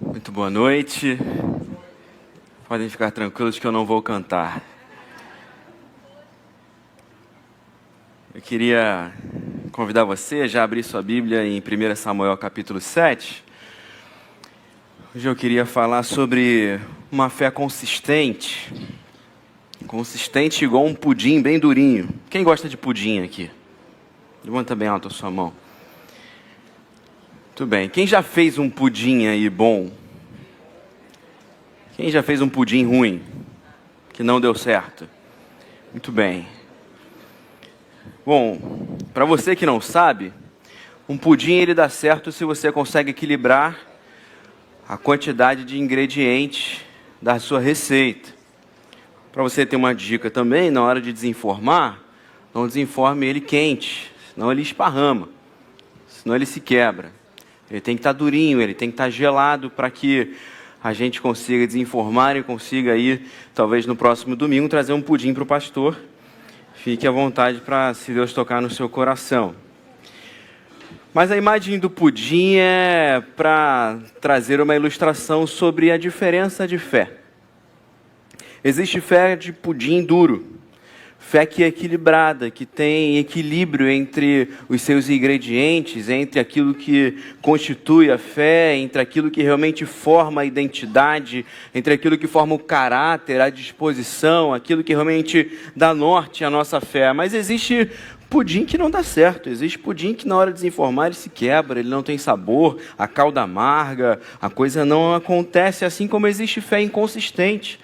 Muito boa noite. Podem ficar tranquilos que eu não vou cantar. Eu queria convidar você a já abrir sua Bíblia em 1 Samuel capítulo 7. Hoje eu queria falar sobre uma fé consistente. Consistente igual um pudim bem durinho. Quem gosta de pudim aqui? Levanta bem alto a sua mão. Muito bem. Quem já fez um pudim aí bom? Quem já fez um pudim ruim? Que não deu certo? Muito bem. Bom, para você que não sabe, um pudim ele dá certo se você consegue equilibrar a quantidade de ingredientes da sua receita. Para você ter uma dica também, na hora de desenformar, não desenforme ele quente, senão ele esparrama, senão ele se quebra. Ele tem que estar durinho, ele tem que estar gelado para que a gente consiga desenformar e consiga aí, talvez no próximo domingo, trazer um pudim para o pastor. Fique à vontade para, se Deus tocar no seu coração. Mas a imagem do pudim é para trazer uma ilustração sobre a diferença de fé. Existe fé de pudim duro, fé que é equilibrada, que tem equilíbrio entre os seus ingredientes, entre aquilo que constitui a fé, entre aquilo que realmente forma a identidade, entre aquilo que forma o caráter, a disposição, aquilo que realmente dá norte à nossa fé. Mas existe pudim que não dá certo, existe pudim que na hora de desenformar ele se quebra, ele não tem sabor, a calda amarga, a coisa não acontece, assim como existe fé inconsistente.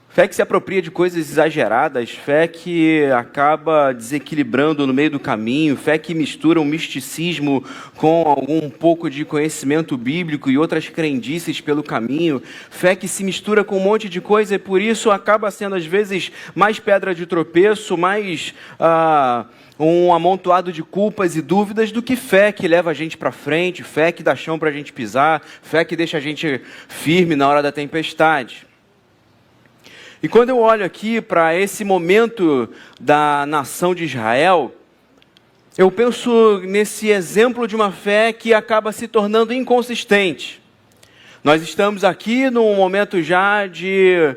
Fé que se apropria de coisas exageradas, fé que acaba desequilibrando no meio do caminho, fé que mistura um misticismo com algum pouco de conhecimento bíblico e outras crendices pelo caminho, fé que se mistura com um monte de coisa e por isso acaba sendo às vezes mais pedra de tropeço, mais um amontoado de culpas e dúvidas do que fé que leva a gente para frente, fé que dá chão para a gente pisar, fé que deixa a gente firme na hora da tempestade. E quando eu olho aqui para esse momento da nação de Israel, eu penso nesse exemplo de uma fé que acaba se tornando inconsistente. Nós estamos aqui num momento já de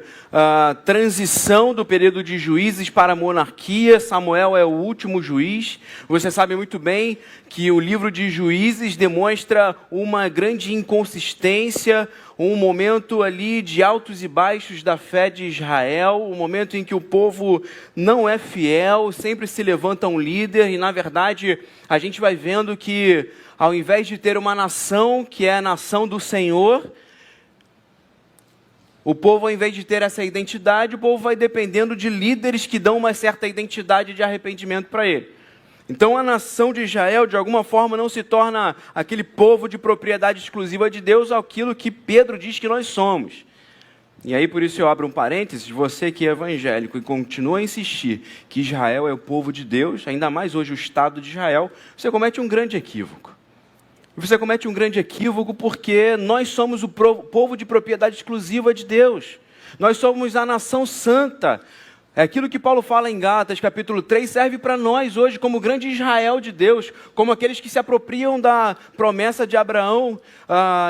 transição do período de juízes para a monarquia. Samuel é o último juiz. Você sabe muito bem que o livro de Juízes demonstra uma grande inconsistência, um momento ali de altos e baixos da fé de Israel, um momento em que o povo não é fiel, sempre se levanta um líder e, na verdade, a gente vai vendo que, ao invés de ter uma nação que é a nação do Senhor, o povo, ao invés de ter essa identidade, o povo vai dependendo de líderes que dão uma certa identidade de arrependimento para ele. Então a nação de Israel, de alguma forma, não se torna aquele povo de propriedade exclusiva de Deus, aquilo que Pedro diz que nós somos. E aí por isso eu abro um parênteses, você que é evangélico e continua a insistir que Israel é o povo de Deus, ainda mais hoje o Estado de Israel, você comete um grande equívoco. Você comete um grande equívoco porque nós somos o povo de propriedade exclusiva de Deus. Nós somos a nação santa. É aquilo que Paulo fala em Gálatas, capítulo 3, serve para nós hoje como grande Israel de Deus, como aqueles que se apropriam da promessa de Abraão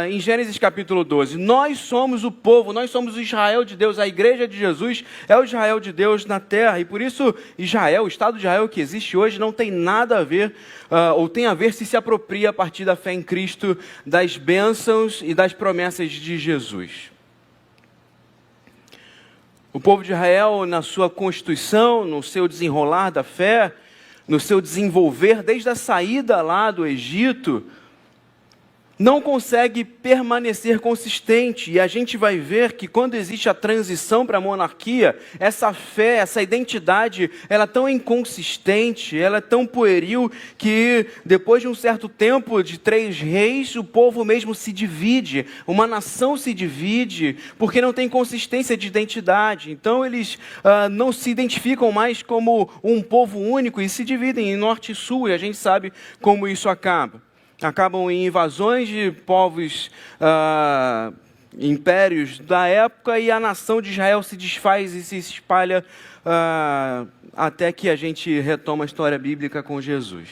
em Gênesis capítulo 12. Nós somos o povo, nós somos o Israel de Deus, a igreja de Jesus é o Israel de Deus na terra, e por isso Israel, o Estado de Israel que existe hoje não tem nada a ver, ou tem a ver se apropria a partir da fé em Cristo, das bênçãos e das promessas de Jesus. O povo de Israel, na sua constituição, no seu desenrolar da fé, no seu desenvolver, desde a saída lá do Egito, não consegue permanecer consistente. E a gente vai ver que quando existe a transição para a monarquia, essa fé, essa identidade, ela é tão inconsistente, ela é tão pueril, que depois de um certo tempo, de 3 reis, o povo mesmo se divide, uma nação se divide, porque não tem consistência de identidade. Então eles não se identificam mais como um povo único e se dividem em norte e sul, e a gente sabe como isso acaba. Acabam em invasões de povos, impérios da época, e a nação de Israel se desfaz e se espalha até que a gente retoma a história bíblica com Jesus.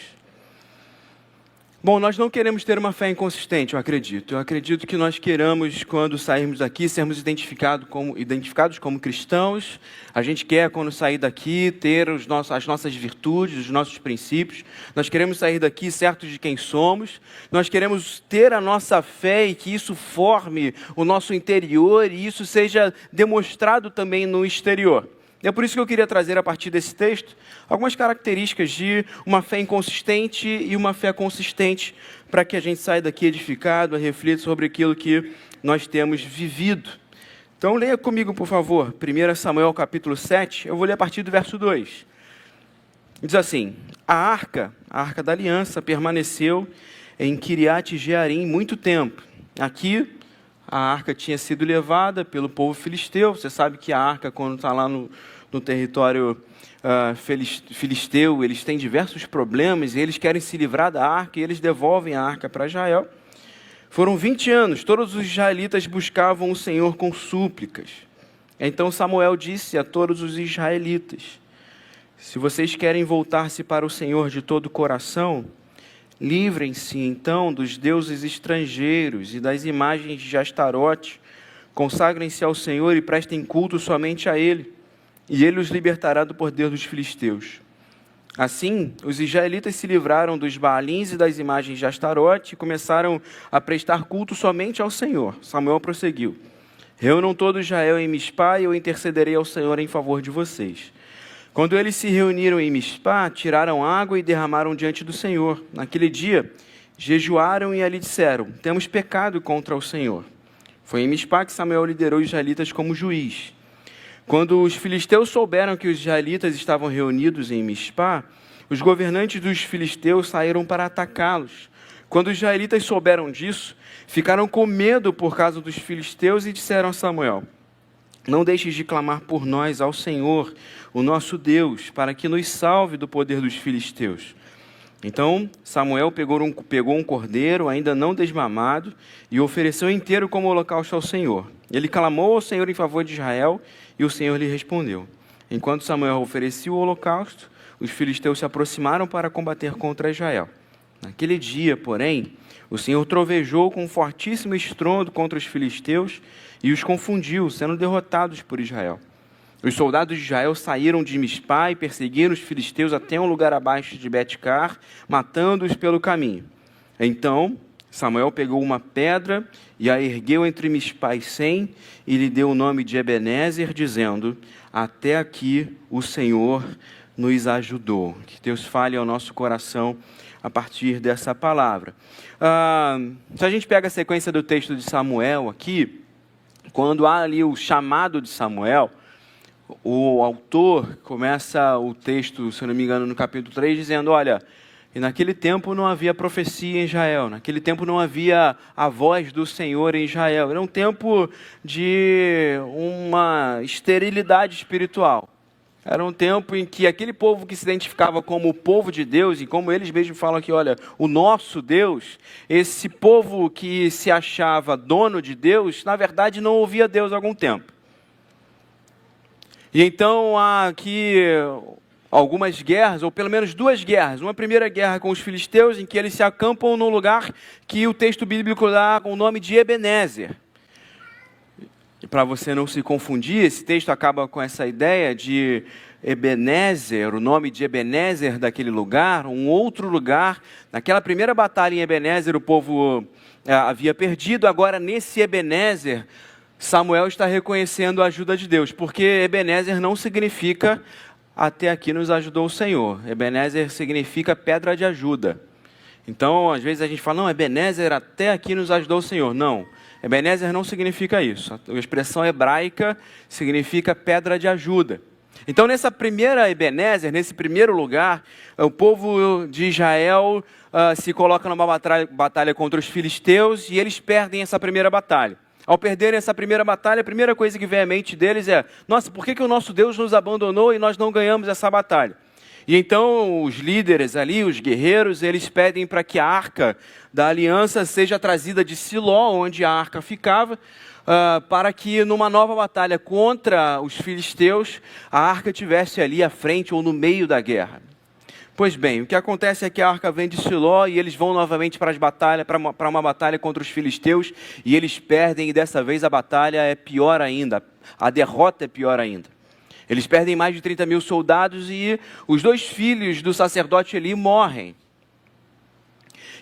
Bom, nós não queremos ter uma fé inconsistente, eu acredito. Eu acredito que nós queremos, quando sairmos daqui, sermos identificados como cristãos. A gente quer, quando sair daqui, ter as nossas virtudes, os nossos princípios. Nós queremos sair daqui certos de quem somos. Nós queremos ter a nossa fé e que isso forme o nosso interior e isso seja demonstrado também no exterior. É por isso que eu queria trazer, a partir desse texto, algumas características de uma fé inconsistente e uma fé consistente, para que a gente saia daqui edificado, a refletir sobre aquilo que nós temos vivido. Então, leia comigo, por favor, 1 Samuel capítulo 7, eu vou ler a partir do verso 2. Diz assim: a arca da aliança, permaneceu em Quiriate-Jearim muito tempo. Aqui, a arca tinha sido levada pelo povo filisteu. Você sabe que a arca, quando está lá no território filisteu, eles têm diversos problemas e eles querem se livrar da arca e eles devolvem a arca para Israel. Foram 20 anos, todos os israelitas buscavam o Senhor com súplicas. Então Samuel disse a todos os israelitas: se vocês querem voltar-se para o Senhor de todo o coração, livrem-se então dos deuses estrangeiros e das imagens de Astarote, consagrem-se ao Senhor e prestem culto somente a Ele, e Ele os libertará do poder dos filisteus. Assim, os israelitas se livraram dos Baalins e das imagens de Astarote e começaram a prestar culto somente ao Senhor. Samuel prosseguiu: reúnam todo Israel em Mispá e eu intercederei ao Senhor em favor de vocês. Quando eles se reuniram em Mispá, tiraram água e derramaram diante do Senhor. Naquele dia, jejuaram e ali disseram: temos pecado contra o Senhor. Foi em Mispá que Samuel liderou os israelitas como juiz. Quando os filisteus souberam que os israelitas estavam reunidos em Mispá, os governantes dos filisteus saíram para atacá-los. Quando os israelitas souberam disso, ficaram com medo por causa dos filisteus e disseram a Samuel: não deixes de clamar por nós ao Senhor, o nosso Deus, para que nos salve do poder dos filisteus. Então Samuel pegou um cordeiro ainda não desmamado e o ofereceu inteiro como holocausto ao Senhor. Ele clamou ao Senhor em favor de Israel e o Senhor lhe respondeu. Enquanto Samuel oferecia o holocausto, os filisteus se aproximaram para combater contra Israel. Naquele dia, porém, o Senhor trovejou com um fortíssimo estrondo contra os filisteus e os confundiu, sendo derrotados por Israel. Os soldados de Israel saíram de Mispá e perseguiram os filisteus até um lugar abaixo de Bet-car, matando-os pelo caminho. Então Samuel pegou uma pedra e a ergueu entre Mispá e Sem e lhe deu o nome de Ebenezer, dizendo: até aqui o Senhor nos ajudou. Que Deus fale ao nosso coração a partir dessa palavra. Se a gente pega a sequência do texto de Samuel aqui, quando há ali o chamado de Samuel, o autor começa o texto, se eu não me engano, no capítulo 3, dizendo: olha, e naquele tempo não havia profecia em Israel, naquele tempo não havia a voz do Senhor em Israel, era um tempo de uma esterilidade espiritual. Era um tempo em que aquele povo que se identificava como o povo de Deus, e como eles mesmos falam aqui, olha, o nosso Deus, esse povo que se achava dono de Deus, na verdade não ouvia Deus há algum tempo. E então há aqui algumas guerras, ou pelo menos duas guerras. Uma primeira guerra com os filisteus, em que eles se acampam num lugar que o texto bíblico dá com o nome de Ebenezer. E para você não se confundir, esse texto acaba com essa ideia de Ebenezer, o nome de Ebenezer daquele lugar, um outro lugar. Naquela primeira batalha em Ebenezer, o povo havia perdido. Agora, nesse Ebenezer, Samuel está reconhecendo a ajuda de Deus, porque Ebenezer não significa até aqui nos ajudou o Senhor. Ebenezer significa pedra de ajuda. Então, às vezes a gente fala, não, Ebenezer até aqui nos ajudou o Senhor. Não, Ebenezer não significa isso. A expressão hebraica significa pedra de ajuda. Então, nessa primeira Ebenezer, nesse primeiro lugar, o povo de Israel se coloca numa batalha contra os filisteus e eles perdem essa primeira batalha. Ao perderem essa primeira batalha, a primeira coisa que vem à mente deles é: nossa, por que o nosso Deus nos abandonou e nós não ganhamos essa batalha? E então os líderes ali, os guerreiros, eles pedem para que a arca da aliança seja trazida de Siló, onde a arca ficava, para que numa nova batalha contra os filisteus, a arca estivesse ali à frente ou no meio da guerra. Pois bem, o que acontece é que a arca vem de Siló e eles vão novamente para uma batalha contra os filisteus, e eles perdem, e dessa vez a batalha é pior ainda, a derrota é pior ainda. Eles perdem mais de 30 mil soldados e os 2 filhos do sacerdote Eli morrem.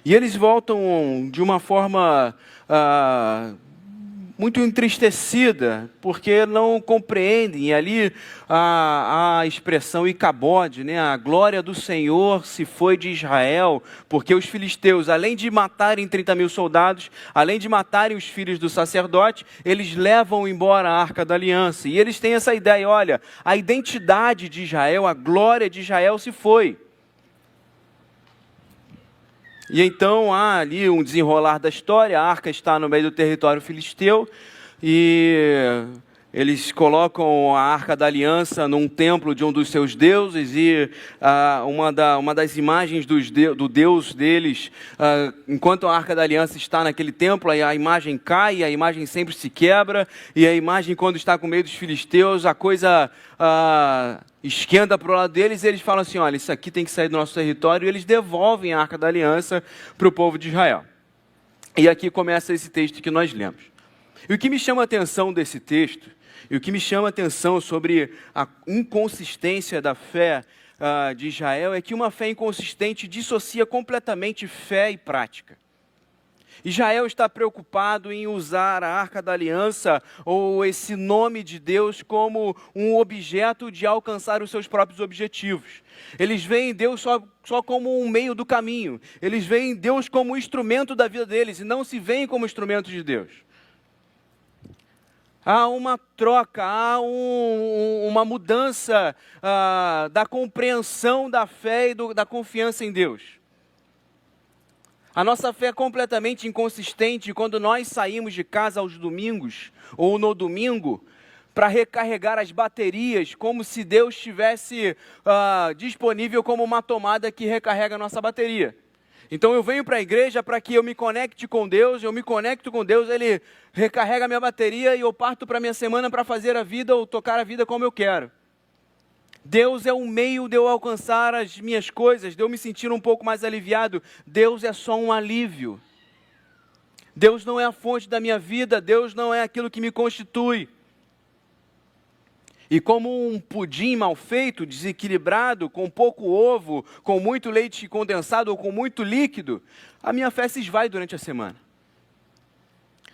E eles voltam de uma forma muito entristecida, porque não compreendem. E ali a expressão Icabode, né? A glória do Senhor se foi de Israel, porque os filisteus, além de matarem 30 mil soldados, além de matarem os filhos do sacerdote, eles levam embora a Arca da Aliança. E eles têm essa ideia, olha, a identidade de Israel, a glória de Israel se foi. E então há ali um desenrolar da história, a arca está no meio do território filisteu, e eles colocam a Arca da Aliança num templo de um dos seus deuses, e uma das imagens do deus deles, enquanto a Arca da Aliança está naquele templo, a imagem cai, a imagem sempre se quebra, e a imagem, quando está com meio dos filisteus, a coisa esquenta para o lado deles, e eles falam assim, olha, isso aqui tem que sair do nosso território, e eles devolvem a Arca da Aliança para o povo de Israel. E aqui começa esse texto que nós lemos. E o que me chama a atenção desse texto, e o que me chama a atenção sobre a inconsistência da fé de Israel, é que uma fé inconsistente dissocia completamente fé e prática. Israel está preocupado em usar a Arca da Aliança, ou esse nome de Deus, como um objeto de alcançar os seus próprios objetivos. Eles veem Deus só como um meio do caminho. Eles veem Deus como um instrumento da vida deles, e não se veem como instrumento de Deus. Há uma troca, há uma mudança da compreensão da fé e da confiança em Deus. A nossa fé é completamente inconsistente quando nós saímos de casa aos domingos, ou no domingo, para recarregar as baterias, como se Deus estivesse disponível como uma tomada que recarrega a nossa bateria. Então eu venho para a igreja para que eu me conecte com Deus, eu me conecto com Deus, Ele recarrega a minha bateria e eu parto para a minha semana para fazer a vida ou tocar a vida como eu quero. Deus é um meio de eu alcançar as minhas coisas, de eu me sentir um pouco mais aliviado. Deus é só um alívio. Deus não é a fonte da minha vida, Deus não é aquilo que me constitui. E como um pudim mal feito, desequilibrado, com pouco ovo, com muito leite condensado ou com muito líquido, a minha fé se esvai durante a semana.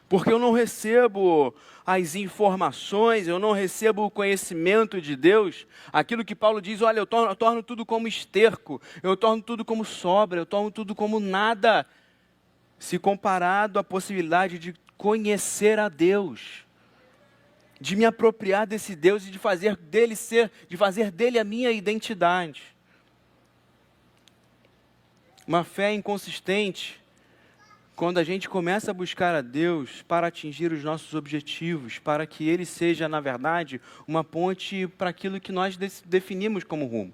Porque eu não recebo as informações, eu não recebo o conhecimento de Deus, aquilo que Paulo diz, olha, eu torno tudo como esterco, eu torno tudo como sobra, eu torno tudo como nada, se comparado à possibilidade de conhecer a Deus, de me apropriar desse Deus e de fazer dele a minha identidade. Uma fé inconsistente, quando a gente começa a buscar a Deus para atingir os nossos objetivos, para que Ele seja, na verdade, uma ponte para aquilo que nós definimos como rumo.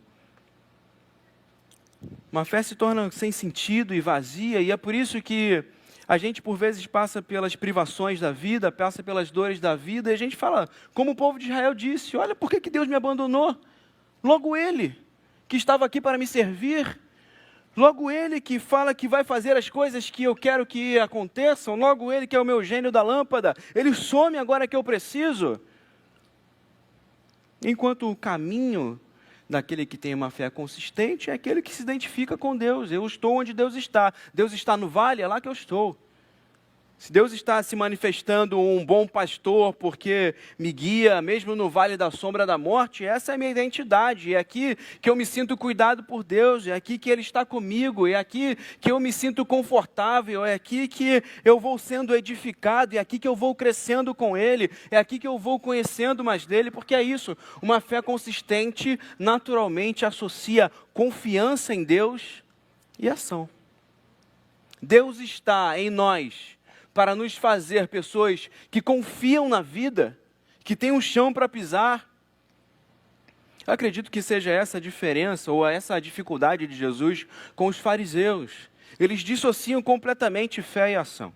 Uma fé se torna sem sentido e vazia, e é por isso que a gente, por vezes, passa pelas privações da vida, passa pelas dores da vida, e a gente fala, como o povo de Israel disse, olha, por que Deus me abandonou? Logo Ele, que estava aqui para me servir, logo Ele que fala que vai fazer as coisas que eu quero que aconteçam, logo Ele que é o meu gênio da lâmpada, Ele some agora que eu preciso. Enquanto o caminho daquele que tem uma fé consistente é aquele que se identifica com Deus. Eu estou onde Deus está. Deus está no vale, é lá que eu estou. Se Deus está se manifestando um bom pastor porque me guia, mesmo no vale da sombra da morte, essa é a minha identidade. É aqui que eu me sinto cuidado por Deus, é aqui que Ele está comigo, é aqui que eu me sinto confortável, é aqui que eu vou sendo edificado, é aqui que eu vou crescendo com Ele, é aqui que eu vou conhecendo mais dEle, porque é isso, uma fé consistente naturalmente associa confiança em Deus e ação. Deus está em nós para nos fazer pessoas que confiam na vida, que têm um chão para pisar. Eu acredito que seja essa a diferença, ou essa a dificuldade de Jesus com os fariseus. Eles dissociam completamente fé e ação.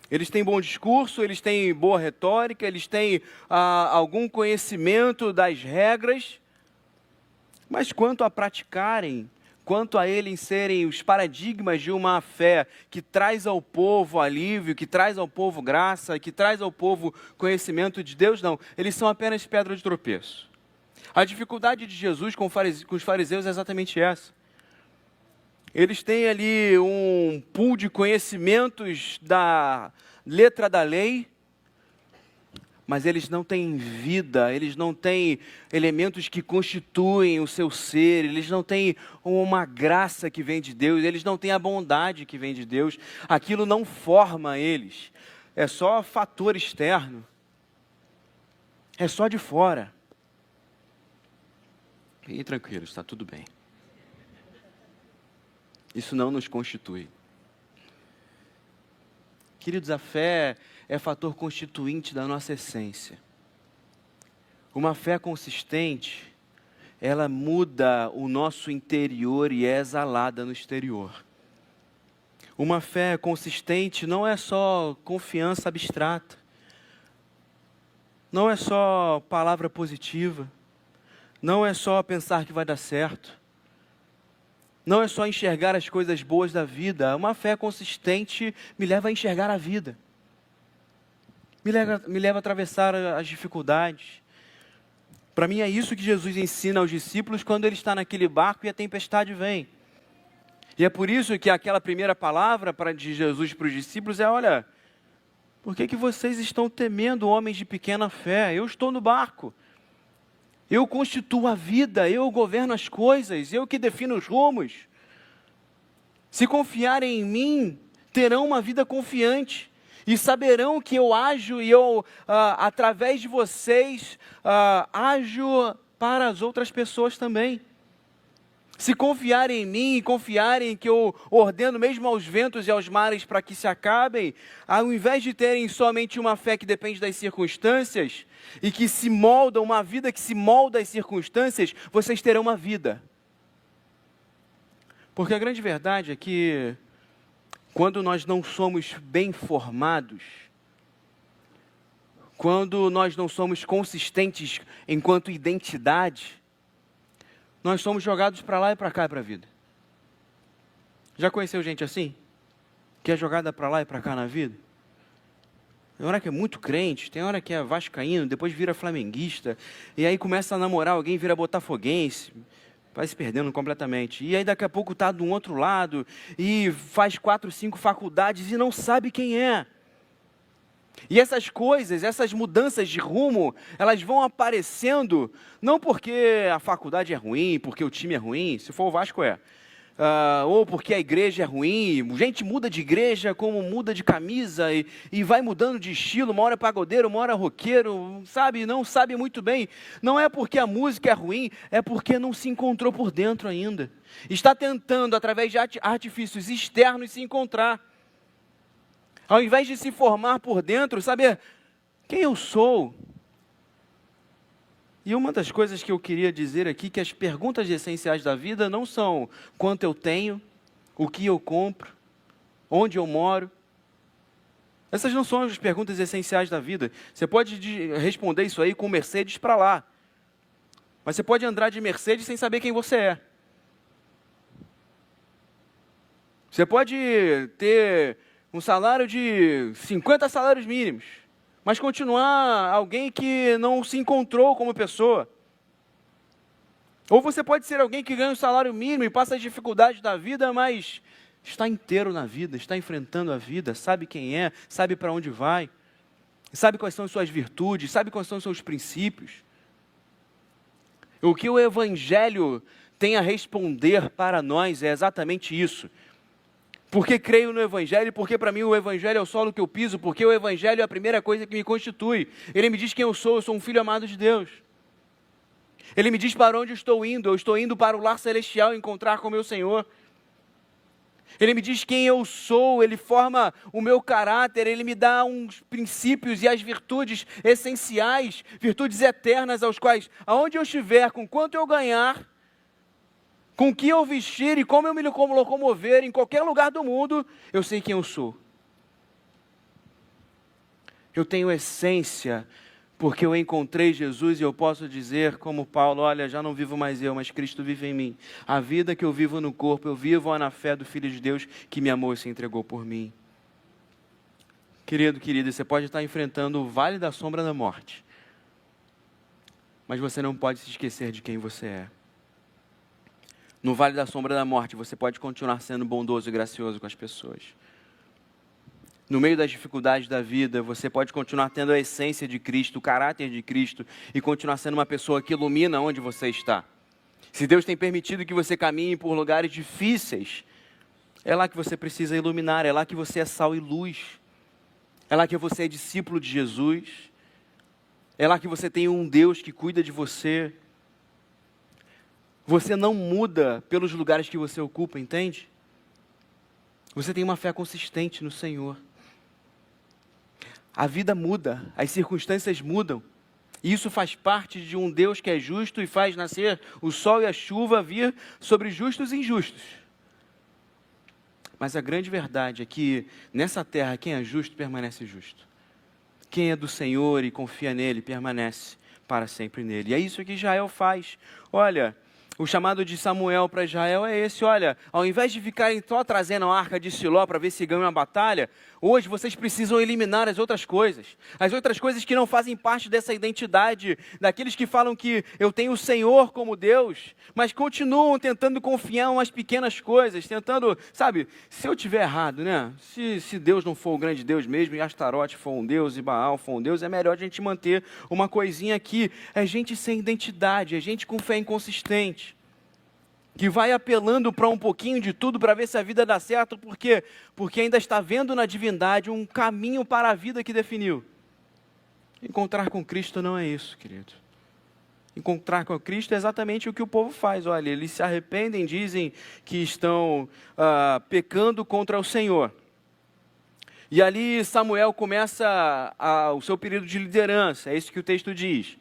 Eles têm bom discurso, eles têm boa retórica, eles têm algum conhecimento das regras, mas quanto a praticarem, quanto a eles serem os paradigmas de uma fé que traz ao povo alívio, que traz ao povo graça, que traz ao povo conhecimento de Deus, não. Eles são apenas pedra de tropeço. A dificuldade de Jesus com os fariseus é exatamente essa. Eles têm ali um pool de conhecimentos da letra da lei, mas eles não têm vida, eles não têm elementos que constituem o seu ser, eles não têm uma graça que vem de Deus, eles não têm a bondade que vem de Deus. Aquilo não forma eles, é só fator externo, é só de fora. Fiquem tranquilos, está tudo bem. Isso não nos constitui. Queridos, a fé é fator constituinte da nossa essência. Uma fé consistente, ela muda o nosso interior e é exalada no exterior. Uma fé consistente não é só confiança abstrata, não é só palavra positiva, não é só pensar que vai dar certo, não é só enxergar as coisas boas da vida. Uma fé consistente me leva a enxergar a vida. Me leva a atravessar as dificuldades. Para mim é isso que Jesus ensina aos discípulos quando ele está naquele barco e a tempestade vem. E é por isso que aquela primeira palavra de Jesus para os discípulos é: olha, por que vocês estão temendo, homens de pequena fé? Eu estou no barco. Eu constituo a vida, eu governo as coisas, eu que defino os rumos. Se confiarem em mim, terão uma vida confiante. E saberão que eu ajo e eu, através de vocês, ajo para as outras pessoas também. Se confiarem em mim e confiarem que eu ordeno mesmo aos ventos e aos mares para que se acabem, ao invés de terem somente uma fé que depende das circunstâncias e que se molda, uma vida que se molda às circunstâncias, vocês terão uma vida. Porque a grande verdade é que quando nós não somos bem formados, quando nós não somos consistentes enquanto identidade, nós somos jogados para lá e para cá para a vida. Já conheceu gente assim? Que é jogada para lá e para cá na vida? Tem hora que é muito crente, tem hora que é vascaíno, depois vira flamenguista, e aí começa a namorar alguém, vira botafoguense, vai se perdendo completamente. E aí daqui a pouco está de um outro lado, e faz 4, 5 faculdades e não sabe quem é. E essas coisas, essas mudanças de rumo, elas vão aparecendo, não porque a faculdade é ruim, porque o time é ruim, se for o Vasco ou porque a igreja é ruim. Gente muda de igreja como muda de camisa e vai mudando de estilo, uma hora é pagodeiro, uma hora é roqueiro, sabe? Não sabe muito bem. Não é porque a música é ruim, é porque não se encontrou por dentro ainda. Está tentando, através de artifícios externos, se encontrar. Ao invés de se formar por dentro, saber quem eu sou. E uma das coisas que eu queria dizer aqui, que as perguntas essenciais da vida não são quanto eu tenho, o que eu compro, onde eu moro. Essas não são as perguntas essenciais da vida. Você pode responder isso aí com Mercedes para lá. Mas você pode andar de Mercedes sem saber quem você é. Você pode ter um salário de 50 salários mínimos, mas continuar alguém que não se encontrou como pessoa. Ou você pode ser alguém que ganha um salário mínimo e passa as dificuldades da vida, mas está inteiro na vida, está enfrentando a vida, sabe quem é, sabe para onde vai, sabe quais são as suas virtudes, sabe quais são os seus princípios. O que o Evangelho tem a responder para nós é exatamente isso. Porque creio no Evangelho, porque para mim o Evangelho é o solo que eu piso, porque o Evangelho é a primeira coisa que me constitui. Ele me diz quem eu sou um filho amado de Deus. Ele me diz para onde eu estou indo para o lar celestial encontrar com o meu Senhor. Ele me diz quem eu sou, ele forma o meu caráter, ele me dá uns princípios e as virtudes essenciais, virtudes eternas aos quais, aonde eu estiver, com quanto eu ganhar, com o que eu vestir e como eu me locomover em qualquer lugar do mundo, eu sei quem eu sou. Eu tenho essência porque eu encontrei Jesus e eu posso dizer, como Paulo, olha, já não vivo mais eu, mas Cristo vive em mim. A vida que eu vivo no corpo, eu vivo na fé do Filho de Deus que me amou e se entregou por mim. Querido, querida, você pode estar enfrentando o vale da sombra da morte, mas você não pode se esquecer de quem você é. No vale da sombra da morte, você pode continuar sendo bondoso e gracioso com as pessoas. No meio das dificuldades da vida, você pode continuar tendo a essência de Cristo, o caráter de Cristo, e continuar sendo uma pessoa que ilumina onde você está. Se Deus tem permitido que você caminhe por lugares difíceis, é lá que você precisa iluminar, é lá que você é sal e luz. É lá que você é discípulo de Jesus. É lá que você tem um Deus que cuida de você. Você não muda pelos lugares que você ocupa, entende? Você tem uma fé consistente no Senhor. A vida muda, as circunstâncias mudam. E isso faz parte de um Deus que é justo e faz nascer o sol e a chuva vir sobre justos e injustos. Mas a grande verdade é que nessa terra quem é justo permanece justo. Quem é do Senhor e confia nele permanece para sempre nele. E é isso que Israel faz. Olha, o chamado de Samuel para Israel é esse, olha, ao invés de ficarem só trazendo a arca de Siló para ver se ganham a batalha, hoje vocês precisam eliminar as outras coisas que não fazem parte dessa identidade, daqueles que falam que eu tenho o Senhor como Deus, mas continuam tentando confiar em umas pequenas coisas, tentando, sabe, se eu tiver errado, né, se Deus não for o grande Deus mesmo, e Astarote for um Deus, e Baal for um Deus, é melhor a gente manter uma coisinha aqui, é gente sem identidade, é gente com fé inconsistente, que vai apelando para um pouquinho de tudo para ver se a vida dá certo, por quê? Porque ainda está vendo na divindade um caminho para a vida que definiu. Encontrar com Cristo não é isso, querido. Encontrar com Cristo é exatamente o que o povo faz. Olha, eles se arrependem, dizem que estão pecando contra o Senhor. E ali Samuel começa o seu período de liderança, é isso que o texto diz.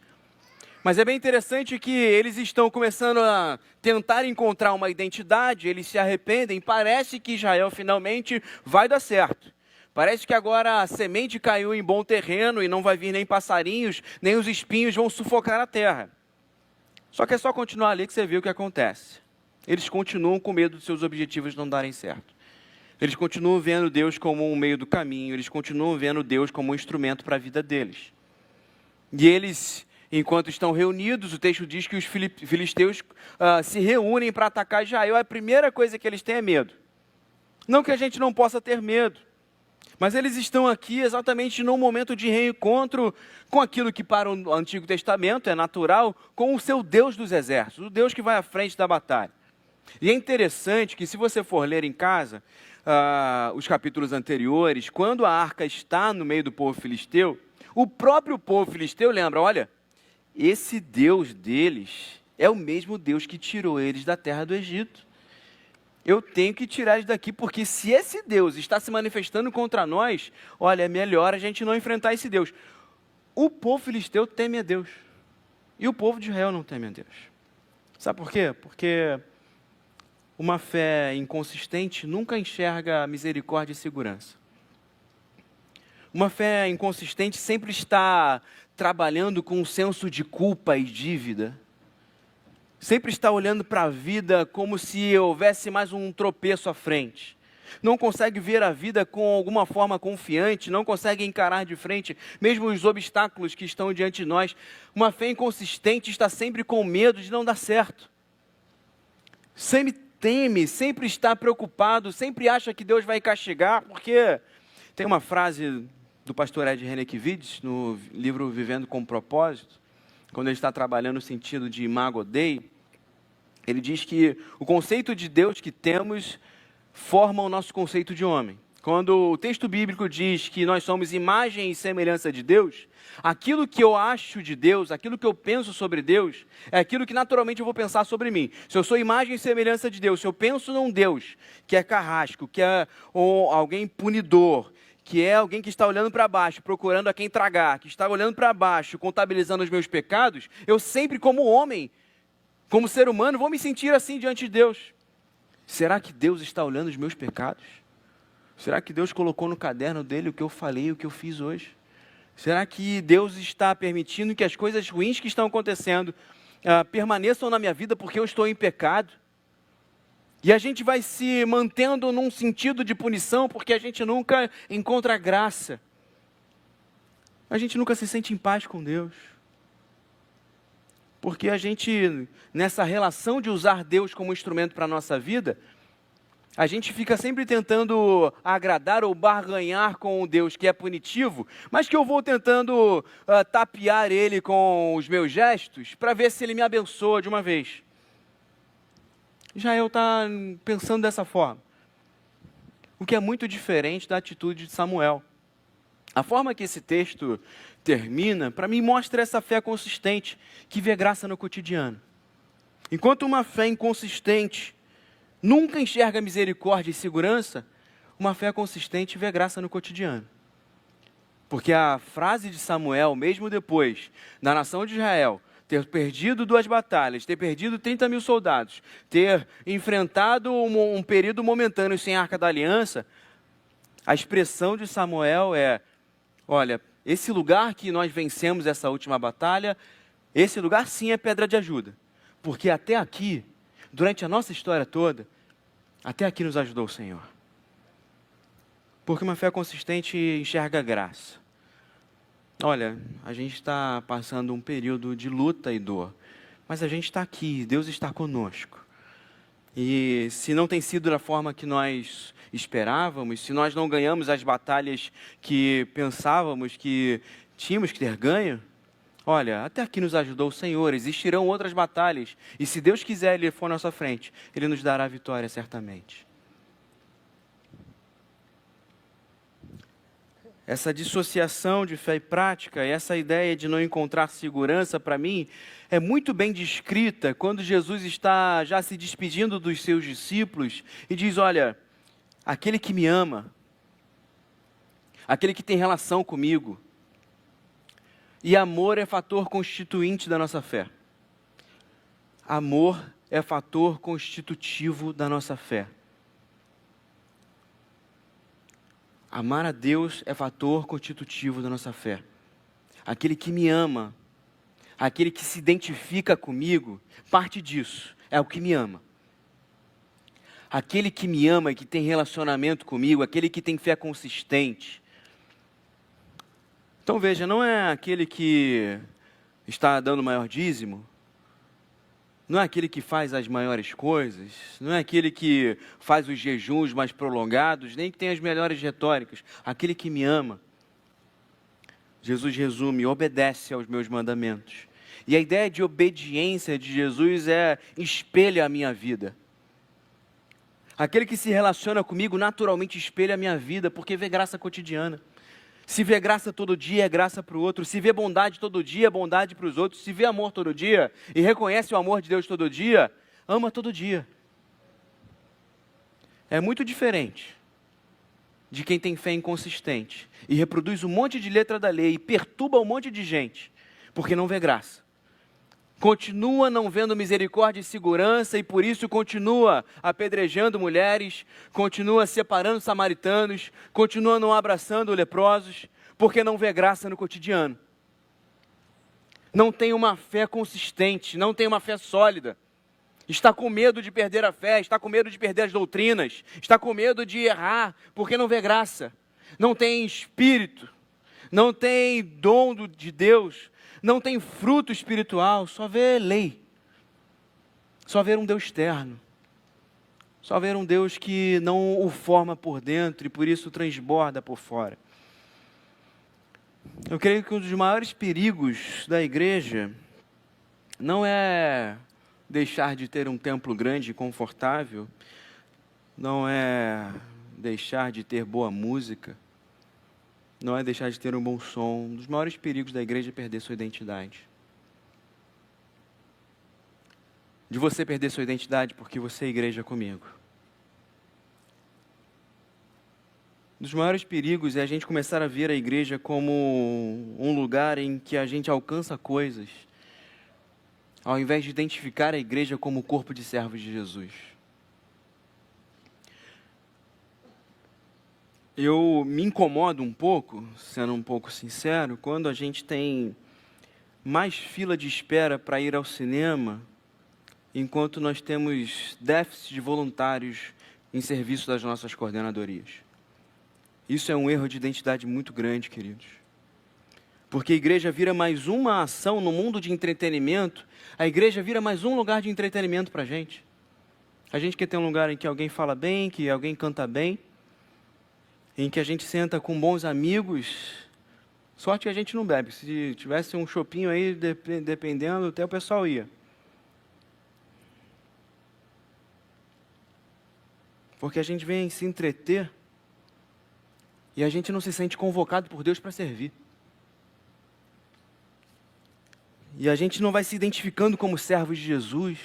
Mas é bem interessante que eles estão começando a tentar encontrar uma identidade, eles se arrependem, parece que Israel finalmente vai dar certo. Parece que agora a semente caiu em bom terreno e não vai vir nem passarinhos, nem os espinhos vão sufocar a terra. Só que é só continuar ali que você vê o que acontece. Eles continuam com medo de seus objetivos não darem certo. Eles continuam vendo Deus como um meio do caminho, eles continuam vendo Deus como um instrumento para a vida deles. E eles, enquanto estão reunidos, o texto diz que os filisteus se reúnem para atacar Israel. A primeira coisa que eles têm é medo. Não que a gente não possa ter medo, mas eles estão aqui exatamente num momento de reencontro com aquilo que para o Antigo Testamento é natural, com o seu Deus dos exércitos, o Deus que vai à frente da batalha. E é interessante que, se você for ler em casa os capítulos anteriores, quando a arca está no meio do povo filisteu, o próprio povo filisteu lembra, olha, esse Deus deles é o mesmo Deus que tirou eles da terra do Egito. Eu tenho que tirar eles daqui, porque se esse Deus está se manifestando contra nós, olha, é melhor a gente não enfrentar esse Deus. O povo filisteu teme a Deus, e o povo de Israel não teme a Deus. Sabe por quê? Porque uma fé inconsistente nunca enxerga misericórdia e segurança. Uma fé inconsistente sempre está trabalhando com um senso de culpa e dívida. Sempre está olhando para a vida como se houvesse mais um tropeço à frente. Não consegue ver a vida com alguma forma confiante, não consegue encarar de frente mesmo os obstáculos que estão diante de nós. Uma fé inconsistente está sempre com medo de não dar certo. Sempre teme, sempre está preocupado, sempre acha que Deus vai castigar, porque tem uma frase do pastor Ed Renekiewicz, no livro Vivendo com Propósito, quando ele está trabalhando no sentido de imago Dei, ele diz que o conceito de Deus que temos forma o nosso conceito de homem. Quando o texto bíblico diz que nós somos imagem e semelhança de Deus, aquilo que eu acho de Deus, aquilo que eu penso sobre Deus, é aquilo que naturalmente eu vou pensar sobre mim. Se eu sou imagem e semelhança de Deus, se eu penso num Deus que é carrasco, que é alguém punidor, que é alguém que está olhando para baixo, procurando a quem tragar, que está olhando para baixo, contabilizando os meus pecados, eu sempre como homem, como ser humano, vou me sentir assim diante de Deus. Será que Deus está olhando os meus pecados? Será que Deus colocou no caderno dele o que eu falei, o que eu fiz hoje? Será que Deus está permitindo que as coisas ruins que estão acontecendo permaneçam na minha vida porque eu estou em pecado? E a gente vai se mantendo num sentido de punição porque a gente nunca encontra graça. A gente nunca se sente em paz com Deus. Porque a gente, nessa relação de usar Deus como instrumento para a nossa vida, a gente fica sempre tentando agradar ou barganhar com o Deus que é punitivo, mas que eu vou tentando tapear Ele com os meus gestos para ver se Ele me abençoa de uma vez. Israel está pensando dessa forma, o que é muito diferente da atitude de Samuel. A forma que esse texto termina, para mim, mostra essa fé consistente, que vê graça no cotidiano. Enquanto uma fé inconsistente nunca enxerga misericórdia e segurança, uma fé consistente vê graça no cotidiano. Porque a frase de Samuel, mesmo depois da nação de Israel ter perdido 2 batalhas, ter perdido 30 mil soldados, ter enfrentado um período momentâneo sem a Arca da Aliança, a expressão de Samuel é: olha, esse lugar que nós vencemos essa última batalha, esse lugar sim é pedra de ajuda. Porque até aqui, durante a nossa história toda, até aqui nos ajudou o Senhor. Porque uma fé consistente enxerga graça. Olha, a gente está passando um período de luta e dor, mas a gente está aqui, Deus está conosco. E se não tem sido da forma que nós esperávamos, se nós não ganhamos as batalhas que pensávamos que tínhamos que ter ganho, olha, até aqui nos ajudou o Senhor, existirão outras batalhas, e se Deus quiser, Ele for à nossa frente, Ele nos dará a vitória certamente. Essa dissociação de fé e prática, essa ideia de não encontrar segurança, para mim, é muito bem descrita quando Jesus está já se despedindo dos seus discípulos e diz: olha, aquele que me ama, aquele que tem relação comigo, e amor é fator constituinte da nossa fé. Amor é fator constitutivo da nossa fé. Amar a Deus é fator constitutivo da nossa fé. Aquele que me ama, aquele que se identifica comigo, parte disso, é o que me ama. Aquele que me ama e que tem relacionamento comigo, aquele que tem fé consistente. Então veja, não é aquele que está dando o maior dízimo, não é aquele que faz as maiores coisas, não é aquele que faz os jejuns mais prolongados, nem que tem as melhores retóricas. Aquele que me ama. Jesus resume: obedece aos meus mandamentos. E a ideia de obediência de Jesus espelha a minha vida. Aquele que se relaciona comigo naturalmente espelha a minha vida, porque vê graça cotidiana. Se vê graça todo dia, é graça para o outro. Se vê bondade todo dia, é bondade para os outros. Se vê amor todo dia e reconhece o amor de Deus todo dia, ama todo dia. É muito diferente de quem tem fé inconsistente e reproduz um monte de letra da lei e perturba um monte de gente, porque não vê graça. Continua não vendo misericórdia e segurança e por isso continua apedrejando mulheres, continua separando samaritanos, continua não abraçando leprosos, porque não vê graça no cotidiano. Não tem uma fé consistente, não tem uma fé sólida. Está com medo de perder a fé, está com medo de perder as doutrinas, está com medo de errar, porque não vê graça. Não tem espírito, não tem dom de Deus, não tem fruto espiritual, só vê lei, só vê um Deus externo, só vê um Deus que não o forma por dentro e por isso transborda por fora. Eu creio que um dos maiores perigos da igreja não é deixar de ter um templo grande e confortável, não é deixar de ter boa música, não é deixar de ter um bom som. Um dos maiores perigos da igreja é perder sua identidade. De você perder sua identidade porque você é igreja comigo. Um dos maiores perigos é a gente começar a ver a igreja como um lugar em que a gente alcança coisas, ao invés de identificar a igreja como o corpo de servos de Jesus. Eu me incomodo um pouco, sendo um pouco sincero, quando a gente tem mais fila de espera para ir ao cinema, enquanto nós temos déficit de voluntários em serviço das nossas coordenadorias. Isso é um erro de identidade muito grande, queridos. Porque a igreja vira mais uma ação no mundo de entretenimento, a igreja vira mais um lugar de entretenimento para a gente. A gente quer ter um lugar em que alguém fala bem, que alguém canta bem, em que a gente senta com bons amigos. Sorte que a gente não bebe. Se tivesse um chopinho aí, dependendo, até o pessoal ia. Porque a gente vem se entreter e a gente não se sente convocado por Deus para servir. E a gente não vai se identificando como servos de Jesus.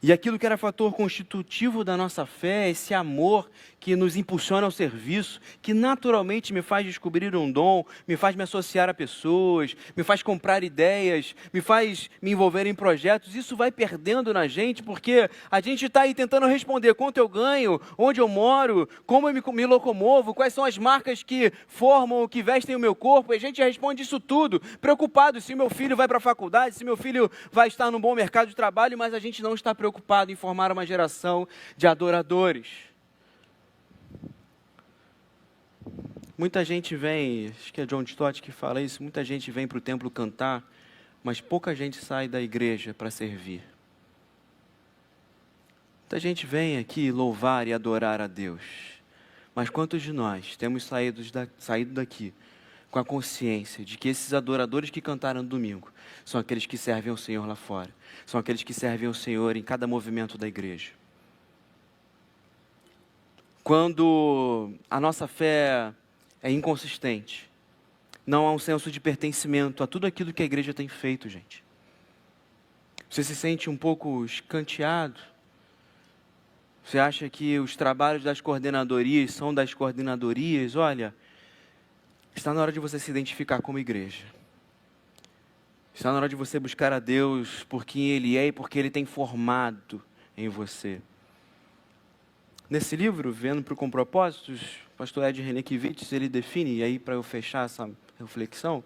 E aquilo que era fator constitutivo da nossa fé, esse amor que nos impulsiona ao serviço, que naturalmente me faz descobrir um dom, me faz me associar a pessoas, me faz comprar ideias, me faz me envolver em projetos, isso vai perdendo na gente, porque a gente está aí tentando responder quanto eu ganho, onde eu moro, como eu me locomovo, quais são as marcas que formam, que vestem o meu corpo, e a gente responde isso tudo, preocupado se meu filho vai para a faculdade, se meu filho vai estar num bom mercado de trabalho, mas a gente não está preocupado em formar uma geração de adoradores. Muita gente vem, acho que é John Stott que fala isso, muita gente vem para o templo cantar, mas pouca gente sai da igreja para servir. Muita gente vem aqui louvar e adorar a Deus, mas quantos de nós temos saído daqui com a consciência de que esses adoradores que cantaram no domingo são aqueles que servem ao Senhor lá fora, são aqueles que servem ao Senhor em cada movimento da igreja. Quando a nossa fé é inconsistente, não há um senso de pertencimento a tudo aquilo que a igreja tem feito, gente. Você se sente um pouco escanteado? Você acha que os trabalhos das coordenadorias são das coordenadorias? Olha, está na hora de você se identificar como igreja. Está na hora de você buscar a Deus por quem Ele é e porque Ele tem formado em você. Nesse livro, Vendo para com Propósitos, o pastor Ed Renekiewicz, ele define, e aí para eu fechar essa reflexão,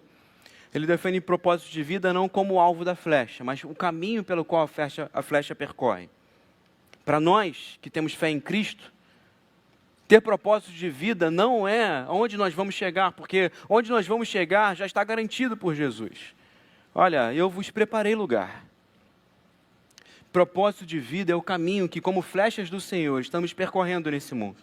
ele define propósito de vida não como o alvo da flecha, mas o caminho pelo qual a flecha percorre. Para nós que temos fé em Cristo, ter propósito de vida não é onde nós vamos chegar, porque onde nós vamos chegar já está garantido por Jesus. Olha, eu vos preparei lugar. Propósito de vida é o caminho que, como flechas do Senhor, estamos percorrendo nesse mundo.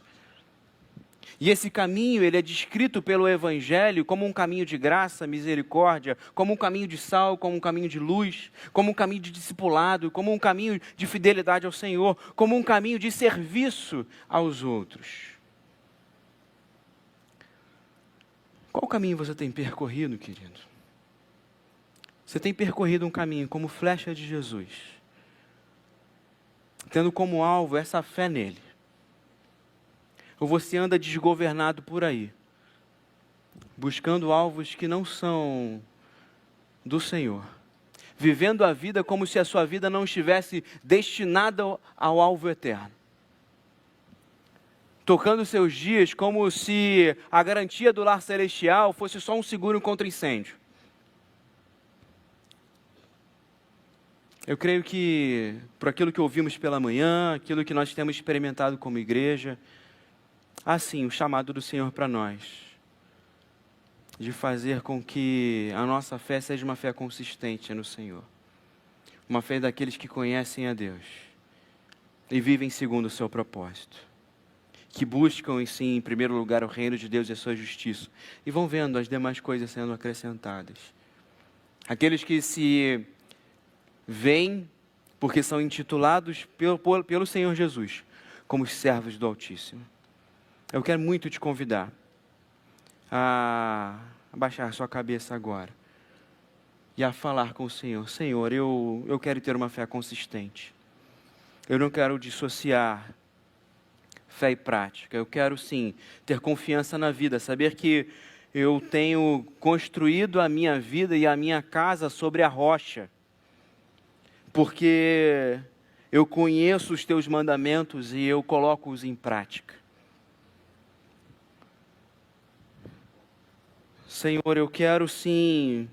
E esse caminho, ele é descrito pelo Evangelho como um caminho de graça, misericórdia, como um caminho de sal, como um caminho de luz, como um caminho de discipulado, como um caminho de fidelidade ao Senhor, como um caminho de serviço aos outros. Qual caminho você tem percorrido, querido? Você tem percorrido um caminho como flecha de Jesus, tendo como alvo essa fé nele? Ou você anda desgovernado por aí, buscando alvos que não são do Senhor, vivendo a vida como se a sua vida não estivesse destinada ao alvo eterno, tocando seus dias como se a garantia do lar celestial fosse só um seguro contra incêndio? Eu creio que, por aquilo que ouvimos pela manhã, aquilo que nós temos experimentado como igreja, há sim o chamado do Senhor para nós, de fazer com que a nossa fé seja uma fé consistente no Senhor. Uma fé daqueles que conhecem a Deus e vivem segundo o seu propósito. Que buscam, sim, em primeiro lugar o reino de Deus e a sua justiça. E vão vendo as demais coisas sendo acrescentadas. Aqueles que se vêm, porque são intitulados pelo Senhor Jesus, como os servos do Altíssimo. Eu quero muito te convidar a abaixar sua cabeça agora e a falar com o Senhor. Senhor, eu quero ter uma fé consistente. Eu não quero dissociar fé e prática. Eu quero, sim, ter confiança na vida, saber que eu tenho construído a minha vida e a minha casa sobre a rocha, porque eu conheço os teus mandamentos e eu coloco-os em prática. Senhor, eu quero sim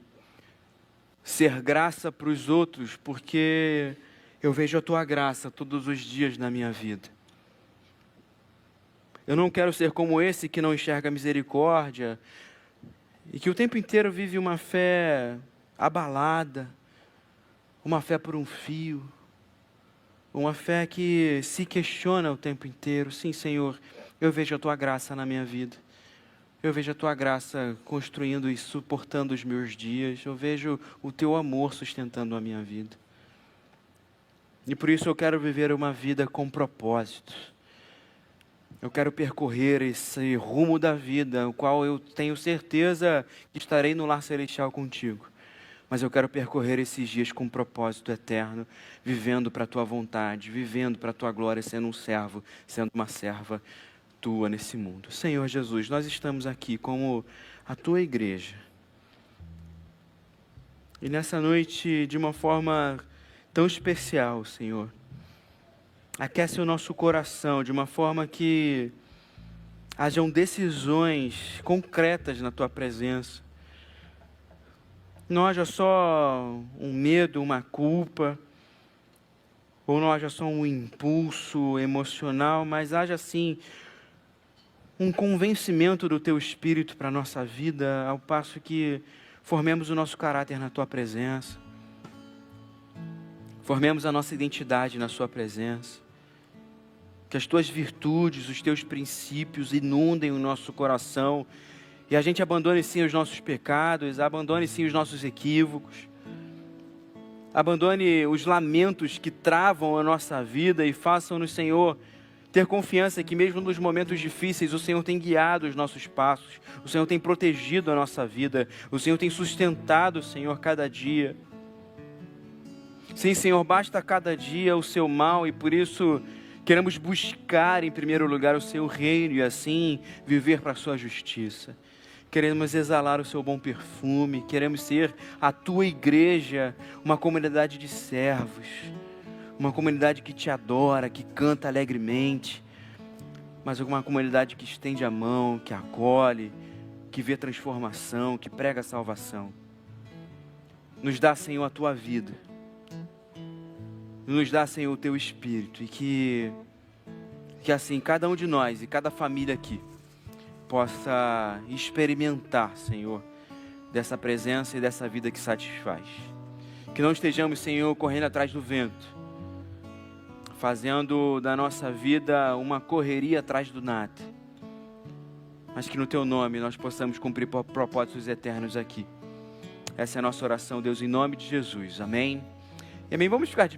ser graça para os outros, porque eu vejo a Tua graça todos os dias na minha vida. Eu não quero ser como esse que não enxerga misericórdia e que o tempo inteiro vive uma fé abalada, uma fé por um fio, uma fé que se questiona o tempo inteiro. Sim, Senhor, eu vejo a Tua graça na minha vida. Eu vejo a Tua graça construindo e suportando os meus dias. Eu vejo o Teu amor sustentando a minha vida. E por isso eu quero viver uma vida com propósito. Eu quero percorrer esse rumo da vida, o qual eu tenho certeza que estarei no lar celestial contigo. Mas eu quero percorrer esses dias com um propósito eterno, vivendo para a Tua vontade, vivendo para a Tua glória, sendo um servo, sendo uma serva Tua nesse mundo. Senhor Jesus, nós estamos aqui como a Tua igreja. E nessa noite, de uma forma tão especial, Senhor, aquece o nosso coração de uma forma que hajam decisões concretas na Tua presença. Não haja só um medo, uma culpa, ou não haja só um impulso emocional, mas haja sim um convencimento do Teu Espírito para a nossa vida, ao passo que formemos o nosso caráter na Tua presença, formemos a nossa identidade na Sua presença. Que as Tuas virtudes, os Teus princípios inundem o nosso coração e a gente abandone sim os nossos pecados, abandone sim os nossos equívocos, abandone os lamentos que travam a nossa vida e façam-nos, Senhor, ter confiança que mesmo nos momentos difíceis o Senhor tem guiado os nossos passos, o Senhor tem protegido a nossa vida, o Senhor tem sustentado, Senhor, cada dia. Sim, Senhor, basta cada dia o Seu mal e por isso queremos buscar em primeiro lugar o Seu reino e assim viver para a Sua justiça. Queremos exalar o Seu bom perfume, queremos ser a Tua igreja, uma comunidade de servos, uma comunidade que Te adora, que canta alegremente, mas uma comunidade que estende a mão, que acolhe, que vê transformação, que prega salvação. Nos dá, Senhor, a Tua vida. Nos dá, Senhor, o Teu Espírito e que assim cada um de nós e cada família aqui possa experimentar, Senhor, dessa presença e dessa vida que satisfaz. Que não estejamos, Senhor, correndo atrás do vento, fazendo da nossa vida uma correria atrás do nada, mas que no Teu nome nós possamos cumprir propósitos eternos aqui. Essa é a nossa oração, Deus, em nome de Jesus. Amém. E amém. Vamos ficar de